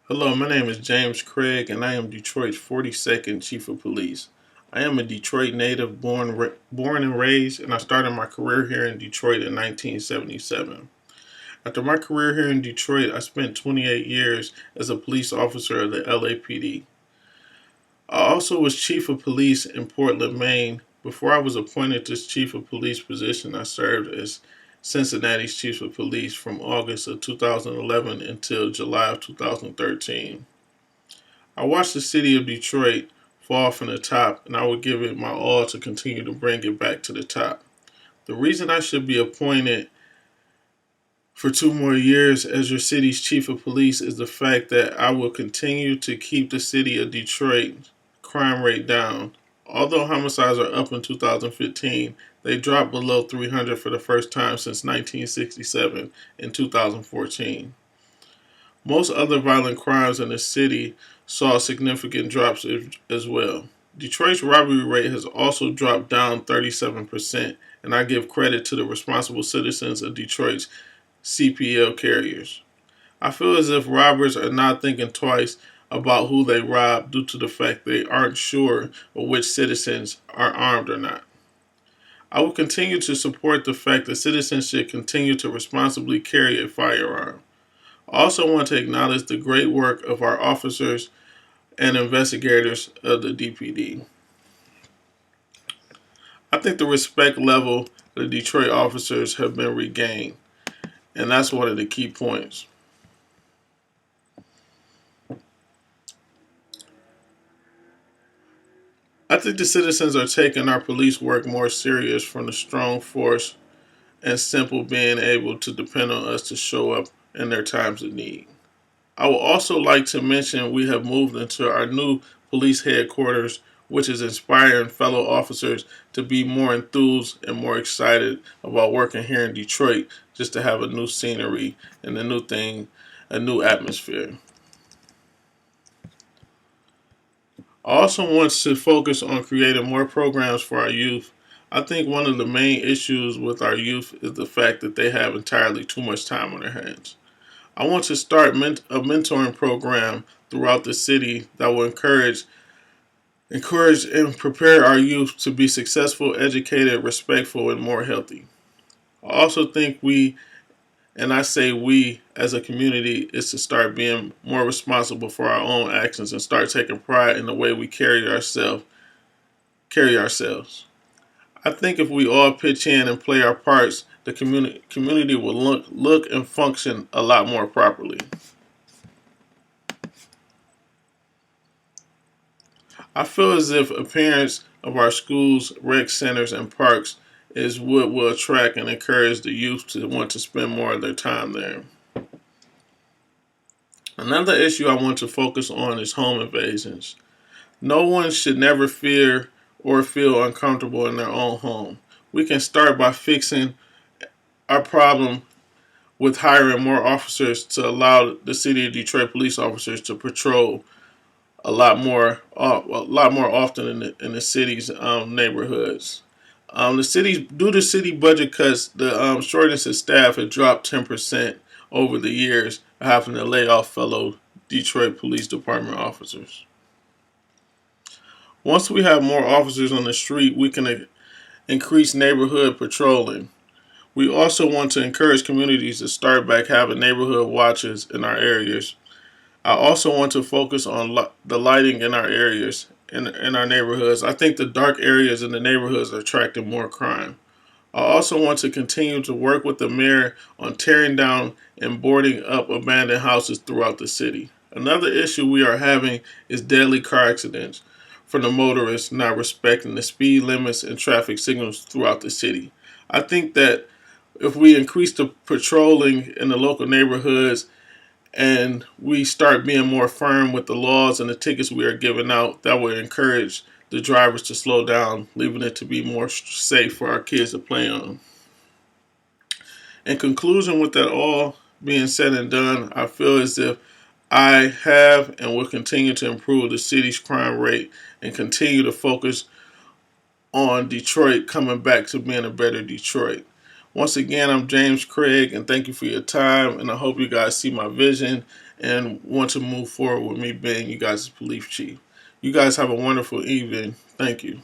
Hello, my name is James Craig, and I am Detroit's 42nd Chief of Police. I am a Detroit native, born and raised, and I started my career here in Detroit in 1977. After my career here in Detroit, I spent 28 years as a police officer of the LAPD. I also was Chief of Police in Portland, Maine. Before I was appointed to Chief of Police position, I served as Cincinnati's Chief of Police from August of 2011 until July of 2013. I watched the city of Detroit fall from the top, and I would give it my all to continue to bring it back to the top. The reason I should be appointed for 2 more years as your city's chief of police is the fact that I will continue to keep the city of Detroit crime rate down. Although homicides are up in 2015, they dropped below 300 for the first time since 1967 in 2014. Most other violent crimes in the city saw significant drops as well. Detroit's robbery rate has also dropped down 37%, and I give credit to the responsible citizens of Detroit's CPL carriers. I feel as if robbers are not thinking twice about who they rob due to the fact they aren't sure of which citizens are armed or not. I will continue to support the fact that citizens should continue to responsibly carry a firearm. I also want to acknowledge the great work of our officers and investigators of the DPD. I think the respect level of the Detroit officers have been regained, and that's one of the key points. I think the citizens are taking our police work more serious from the strong force and simple being able to depend on us to show up in their times of need. I would also like to mention we have moved into our new police headquarters, which is inspiring fellow officers to be more enthused and more excited about working here in Detroit just to have a new scenery and a new atmosphere. I also want to focus on creating more programs for our youth. I think one of the main issues with our youth is the fact that they have entirely too much time on their hands. I want to start a mentoring program throughout the city that will encourage and prepare our youth to be successful, educated, respectful, and more healthy. I also think and I say we as a community, is to start being more responsible for our own actions and start taking pride in the way we carry ourselves. I think if we all pitch in and play our parts, the community will look and function a lot more properly. I feel as if appearance of our schools, rec centers, and parks is what will attract and encourage the youth to want to spend more of their time there. Another issue I want to focus on is home invasions. No one should never fear or feel uncomfortable in their own home. We can start by fixing our problem with hiring more officers to allow the city of Detroit police officers to patrol a lot more often in the city's neighborhoods. Due to city budget cuts, the shortness of staff had dropped 10% over the years, having to lay off fellow Detroit Police Department officers. Once we have more officers on the street, we can increase neighborhood patrolling. We also want to encourage communities to start back having neighborhood watches in our areas. I also want to focus on the lighting in our areas, in our neighborhoods. I think the dark areas in the neighborhoods are attracting more crime. I also want to continue to work with the mayor on tearing down and boarding up abandoned houses throughout the city. Another issue we are having is deadly car accidents from the motorists not respecting the speed limits and traffic signals throughout the city. I think that if we increase the patrolling in the local neighborhoods and we start being more firm with the laws and the tickets we are giving out, that will encourage the drivers to slow down, leaving it to be more safe for our kids to play on. In conclusion, with that all being said and done, I feel as if I have and will continue to improve the city's crime rate and continue to focus on Detroit coming back to being a better Detroit. Once again, I'm James Craig, and thank you for your time, and I hope you guys see my vision and want to move forward with me being you guys' police chief. You guys have a wonderful evening. Thank you.